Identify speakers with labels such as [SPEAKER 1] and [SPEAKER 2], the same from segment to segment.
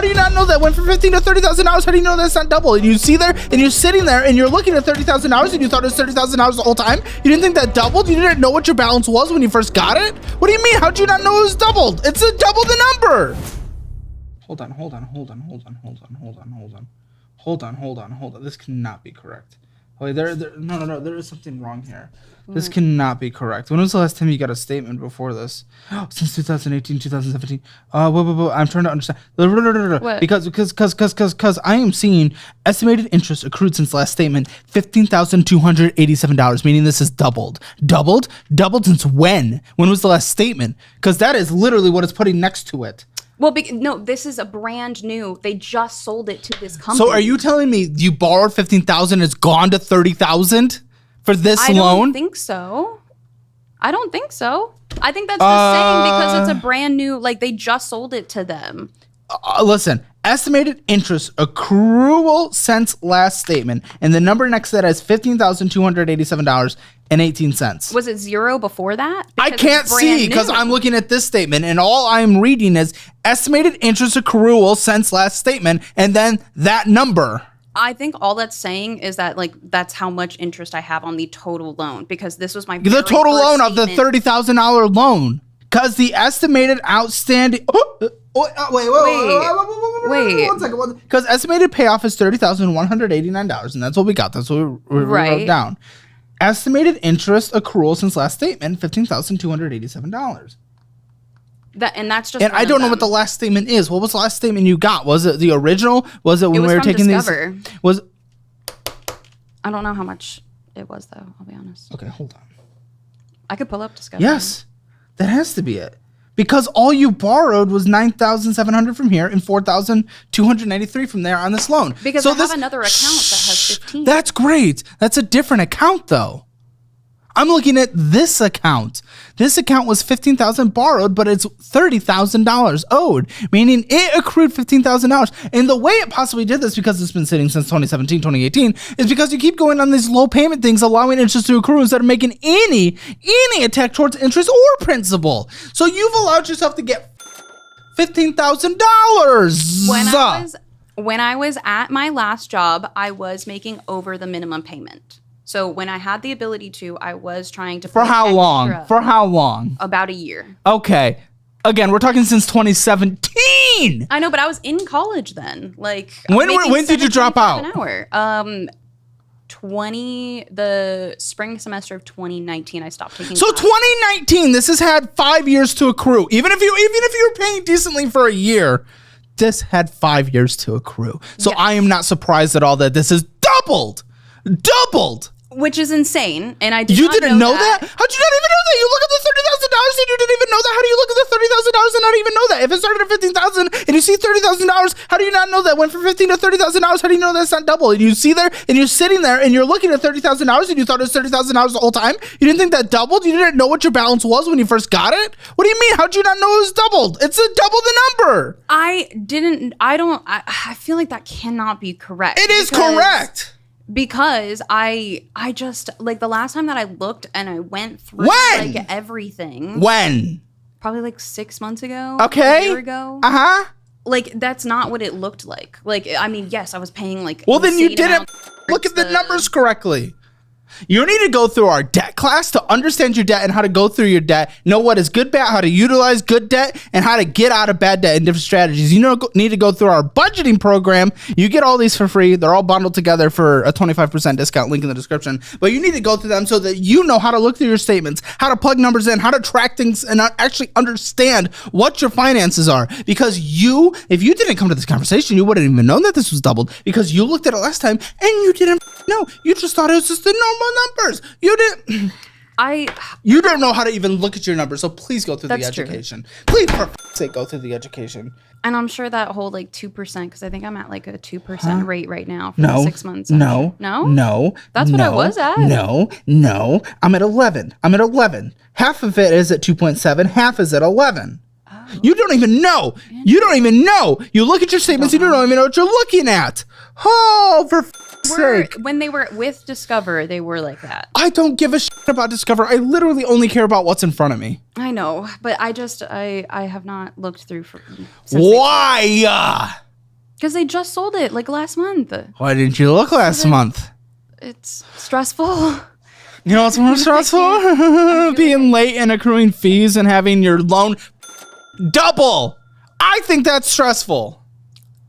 [SPEAKER 1] do you not know that went from $15,000 to $30,000? How do you know that's not double? And you see there, and you're sitting there, and you're looking at $30,000, and you thought it was $30,000 the whole time? You didn't think that doubled? You didn't know what your balance was when you first got it? What do you mean? How'd you not know it was doubled? It's a double the number. Hold on. This cannot be correct. Wait, there is something wrong here. This cannot be correct. When was the last time you got a statement before this? Since 2018, 2017. Whoa. I'm trying to understand.
[SPEAKER 2] What?
[SPEAKER 1] Because I am seeing estimated interest accrued since last statement, $15,287, meaning this is doubled. Doubled since when? When was the last statement? Because that is literally what it's putting next to it.
[SPEAKER 2] Well, no, this is a brand new. They just sold it to this company.
[SPEAKER 1] So are you telling me you borrowed $15,000, it's gone to $30,000 for this loan?
[SPEAKER 2] I don't think so. I think that's just saying because it's a brand new, like they just sold it to them.
[SPEAKER 1] Listen, estimated interest accrual since last statement, and the number next to that is $15,287.18.
[SPEAKER 2] Was it zero before that?
[SPEAKER 1] I can't see because I'm looking at this statement, and all I'm reading is estimated interest accrual since last statement, and then that number.
[SPEAKER 2] I think all that's saying is that like that's how much interest I have on the total loan because this was my
[SPEAKER 1] the total loan of the $30,000 loan because the estimated outstanding. Wait. 1 second. Because estimated payoff is $30,189, and that's what we got. That's what we wrote down. Estimated interest accrual since last statement, $15,287.
[SPEAKER 2] And that's just.
[SPEAKER 1] And I don't know what the last statement is. What was the last statement you got? Was it the original? Was it when we were taking
[SPEAKER 2] Discover.
[SPEAKER 1] these? Was.
[SPEAKER 2] I don't know how much it was though. I'll be honest.
[SPEAKER 1] Okay, hold on.
[SPEAKER 2] I could pull up Discover.
[SPEAKER 1] Yes, that has to be it. Because all you borrowed was $9,700 from here and $4,293 from there on this loan.
[SPEAKER 2] Because I have another account that has 15.
[SPEAKER 1] That's great. That's a different account though. I'm looking at this account. This account was $15,000 borrowed, but it's $30,000 owed, meaning it accrued $15,000. And the way it possibly did this, because it's been sitting since 2017, 2018, is because you keep going on these low payment things, allowing interest to accrue instead of making any attack towards interest or principal. So you've allowed yourself to get $15,000.
[SPEAKER 2] When I was at my last job, I was making over the minimum payment. So when I had the ability to, I was trying to.
[SPEAKER 1] For how long? For how long?
[SPEAKER 2] About a year.
[SPEAKER 1] Okay. Again, we're talking since 2017.
[SPEAKER 2] I know, but I was in college then. Like
[SPEAKER 1] when did you drop out?
[SPEAKER 2] An hour. The spring semester of 2019, I stopped taking.
[SPEAKER 1] So classes. 2019, this has had 5 years to accrue. Even if you were paying decently for a year, this had 5 years to accrue. So yes. I am not surprised at all that this is doubled.
[SPEAKER 2] Which is insane, and I
[SPEAKER 1] You didn't know that? How'd you not even know that? You look at the $30,000 and you didn't even know that. How do you look at the $30,000 and not even know that? If it started at $15,000 and you see $30,000, how do you not know that went from $15,000 to $30,000? How do you know that's not double? And you see there, and you're sitting there, and you're looking at $30,000 and you thought it was $30,000 the whole time. You didn't think that doubled. You didn't know what your balance was when you first got it. What do you mean? How'd you not know it was doubled? It's a double the number.
[SPEAKER 2] I feel like that cannot be correct.
[SPEAKER 1] It is correct.
[SPEAKER 2] Because I just like the last time that I looked and I went through like everything.
[SPEAKER 1] When?
[SPEAKER 2] Probably like 6 months ago.
[SPEAKER 1] Okay.
[SPEAKER 2] A year ago.
[SPEAKER 1] Uh-huh.
[SPEAKER 2] Like that's not what it looked like. Like I mean, yes, I was paying like.
[SPEAKER 1] Well, then you didn't look at the numbers correctly. You need to go through our debt class to understand your debt and how to go through your debt, know what is good debt, how to utilize good debt, and how to get out of bad debt and different strategies. You need to go through our budgeting program. You get all these for free. They're all bundled together for a 25% discount, link in the description. But you need to go through them so that you know how to look through your statements, how to plug numbers in, how to track things, and actually understand what your finances are. Because if you didn't come to this conversation, you wouldn't even know that this was doubled because you looked at it last time and you didn't know. You just thought it was just the normal numbers. You didn't. You don't know how to even look at your numbers, so please go through the education. True. Please, for sake, go through the education.
[SPEAKER 2] And I'm sure that whole like 2%, because I think I'm at like a 2% rate right now for the 6 months.
[SPEAKER 1] No.
[SPEAKER 2] That's what I was at.
[SPEAKER 1] No. I'm at 11. Half of it is at 2.7. Half is at 11. Oh. You don't even know. You look at your statements. You don't even know what you're looking at. Oh, for sake.
[SPEAKER 2] When they were with Discover, they were like that.
[SPEAKER 1] I don't give a shit about Discover. I literally only care about what's in front of me.
[SPEAKER 2] I know, but I have not looked through for.
[SPEAKER 1] Why?
[SPEAKER 2] Because they just sold it like last month.
[SPEAKER 1] Why didn't you look last month?
[SPEAKER 2] It's stressful.
[SPEAKER 1] You know what's more stressful? Being late and accruing fees and having your loan double. I think that's stressful.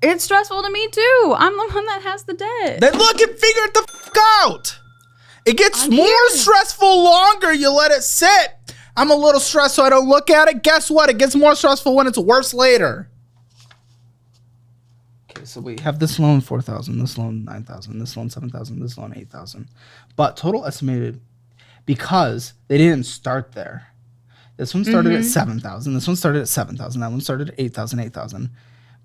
[SPEAKER 2] It's stressful to me too. I'm the one that has the debt.
[SPEAKER 1] Then look and figure it the out. It gets more stressful longer you let it sit. I'm a little stressed so I don't look at it. Guess what? It gets more stressful when it's worse later. Okay, so we have this loan 4,000, this loan 9,000, this loan 7,000, this loan 8,000. But total estimated, because they didn't start there. This one started at 7,000. This one started at 7,000. That one started at 8,000, 8,000.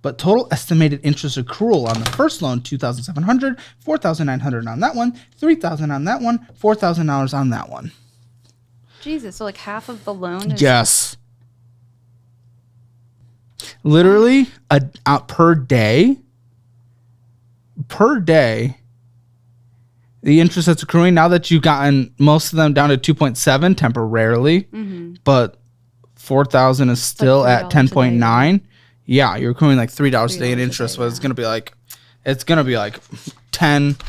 [SPEAKER 1] But total estimated interest accrual on the first loan, 2,700, 4,900 on that one, 3,000 on that one, $4,000 on that one.
[SPEAKER 2] Jesus, so like half of the loan is...
[SPEAKER 1] Yes. Literally, per day, the interest that's accruing, now that you've gotten most of them down to 2.7 temporarily, but 4,000 is still
[SPEAKER 2] like
[SPEAKER 1] at 10.9. Yeah, you're accruing like $3 a day in interest, but it's gonna be like 10 to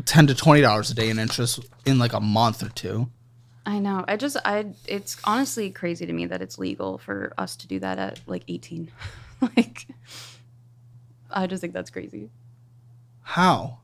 [SPEAKER 1] $20 a day in interest in like a month or two.
[SPEAKER 2] I know. It's honestly crazy to me that it's legal for us to do that at like 18. Like, I just think that's crazy.
[SPEAKER 1] How?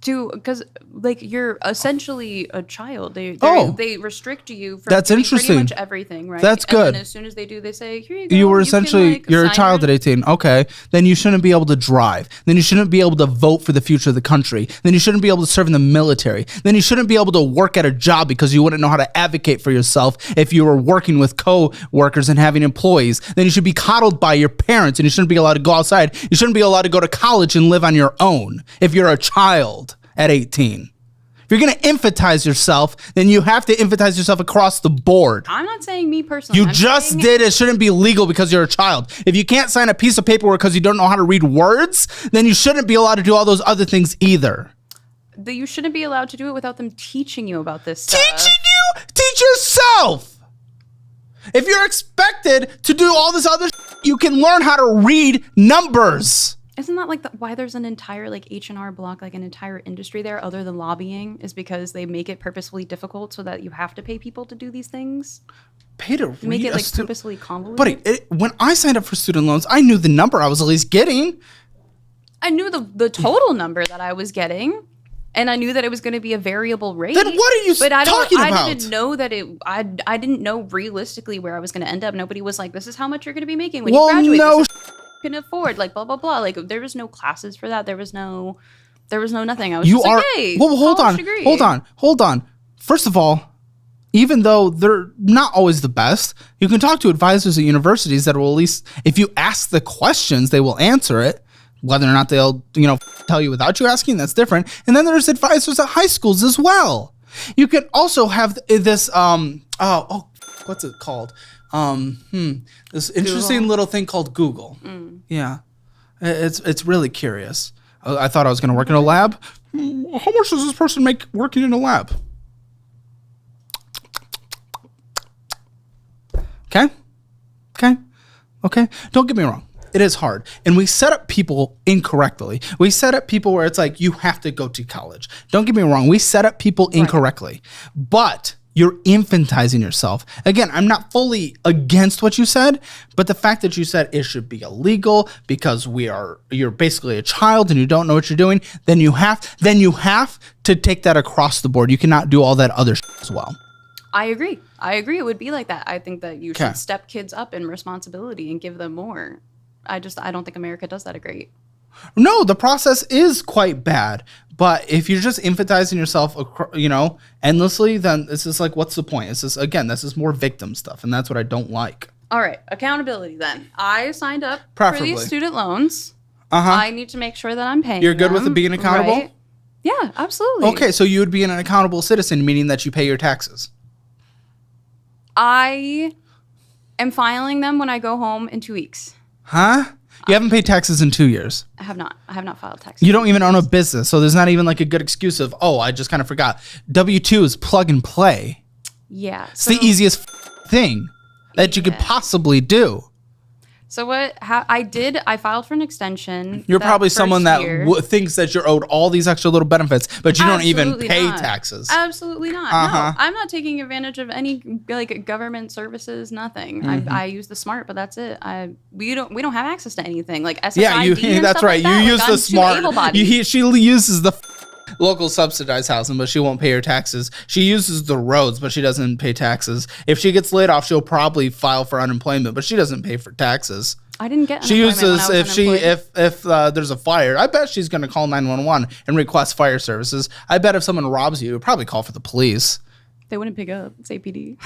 [SPEAKER 2] Because like you're essentially a child. They restrict you from
[SPEAKER 1] that's
[SPEAKER 2] doing
[SPEAKER 1] interesting.
[SPEAKER 2] pretty much everything, right?
[SPEAKER 1] That's good.
[SPEAKER 2] And then as soon as they do, they say, "Here you go."
[SPEAKER 1] You were essentially you're a child at 18. Okay, then you shouldn't be able to drive. Then you shouldn't be able to vote for the future of the country. Then you shouldn't be able to serve in the military. Then you shouldn't be able to work at a job because you wouldn't know how to advocate for yourself if you were working with co-workers and having employees. Then you should be coddled by your parents, and you shouldn't be allowed to go outside. You shouldn't be allowed to go to college and live on your own if you're a child at 18. If you're going to emphasize yourself, then you have to emphasize yourself across the board.
[SPEAKER 2] I'm not saying me personally.
[SPEAKER 1] You just did. It shouldn't be legal because you're a child. If you can't sign a piece of paperwork because you don't know how to read words, then you shouldn't be allowed to do all those other things either.
[SPEAKER 2] You shouldn't be allowed to do it without them teaching you about this stuff.
[SPEAKER 1] Teaching you? Teach yourself. If you're expected to do all this other you can learn how to read numbers.
[SPEAKER 2] Isn't that like why there's an entire like H&R Block, like an entire industry there other than lobbying, is because they make it purposefully difficult so that you have to pay people to do these things?
[SPEAKER 1] Pay to read
[SPEAKER 2] make it like purposely convoluted?
[SPEAKER 1] Buddy, when I signed up for student loans, I knew the number I was at least getting.
[SPEAKER 2] I knew the total number that I was getting, and I knew that it was going to be a variable rate.
[SPEAKER 1] Then what are you talking about?
[SPEAKER 2] I didn't know that I didn't know realistically where I was going to end up. Nobody was like, this is how much you're going to be making when you graduate.
[SPEAKER 1] No,
[SPEAKER 2] can afford, like blah blah blah. Like there was no classes for that. There was no nothing. I was just like, hey,
[SPEAKER 1] well, hold on. First of all, even though they're not always the best, you can talk to advisors at universities that will at least, if you ask the questions, they will answer it. Whether or not they'll, tell you without you asking, that's different. And then there's advisors at high schools as well. You can also have this, what's it called? This interesting little thing called Google. Yeah, it's really curious. I thought I was going to work in a lab. How much does this person make working in a lab? Okay. Don't get me wrong. It is hard. And we set up people incorrectly. We set up people where it's like, you have to go to college. Don't get me wrong. We set up people incorrectly. But you're infantizing yourself. Again, I'm not fully against what you said, but the fact that you said it should be illegal because you're basically a child and you don't know what you're doing, then you have to take that across the board. You cannot do all that other as well.
[SPEAKER 2] I agree. It would be like that. I think that you should step kids up in responsibility and give them more. I don't think America does that great.
[SPEAKER 1] No, the process is quite bad. But if you're just infantilizing yourself, endlessly, then it's just like, what's the point? It's just, again, this is more victim stuff, and that's what I don't like.
[SPEAKER 2] All right, accountability then. I signed up
[SPEAKER 1] Preferably.
[SPEAKER 2] for these student loans. I need to make sure that I'm paying
[SPEAKER 1] You're good
[SPEAKER 2] them,
[SPEAKER 1] with being accountable?
[SPEAKER 2] Right? Yeah, absolutely.
[SPEAKER 1] Okay, so you would be an accountable citizen, meaning that you pay your taxes.
[SPEAKER 2] I am filing them when I go home in 2 weeks.
[SPEAKER 1] Huh? You haven't paid taxes in 2 years.
[SPEAKER 2] I have not filed taxes.
[SPEAKER 1] You don't even own a business, so there's not even like a good excuse of, I just kind of forgot. W-2 is plug and play.
[SPEAKER 2] Yeah.
[SPEAKER 1] It's the easiest thing that you could possibly do.
[SPEAKER 2] So I filed for an extension.
[SPEAKER 1] You're probably
[SPEAKER 2] first
[SPEAKER 1] someone that
[SPEAKER 2] year.
[SPEAKER 1] Thinks that you're owed all these extra little benefits, but you don't even
[SPEAKER 2] Absolutely
[SPEAKER 1] pay
[SPEAKER 2] not.
[SPEAKER 1] taxes.
[SPEAKER 2] Absolutely not.
[SPEAKER 1] Uh-huh.
[SPEAKER 2] No, I'm not taking advantage of any like government services. Nothing. I use the smart, but that's it. We don't have access to anything like SSID.
[SPEAKER 1] Yeah,
[SPEAKER 2] and
[SPEAKER 1] that's
[SPEAKER 2] stuff
[SPEAKER 1] right.
[SPEAKER 2] Like that.
[SPEAKER 1] You use
[SPEAKER 2] like,
[SPEAKER 1] the
[SPEAKER 2] I'm
[SPEAKER 1] smart.
[SPEAKER 2] too able-bodied.
[SPEAKER 1] She uses the local subsidized housing, but she won't pay her taxes. She uses the roads, but she doesn't pay taxes. If she gets laid off, she'll probably file for unemployment, but she doesn't pay for taxes.
[SPEAKER 2] I didn't get.
[SPEAKER 1] She uses if
[SPEAKER 2] unemployed.
[SPEAKER 1] there's a fire. I bet she's gonna call 911 and request fire services. I bet if someone robs you, you'd probably call for the police.
[SPEAKER 2] They wouldn't pick up. It's APD.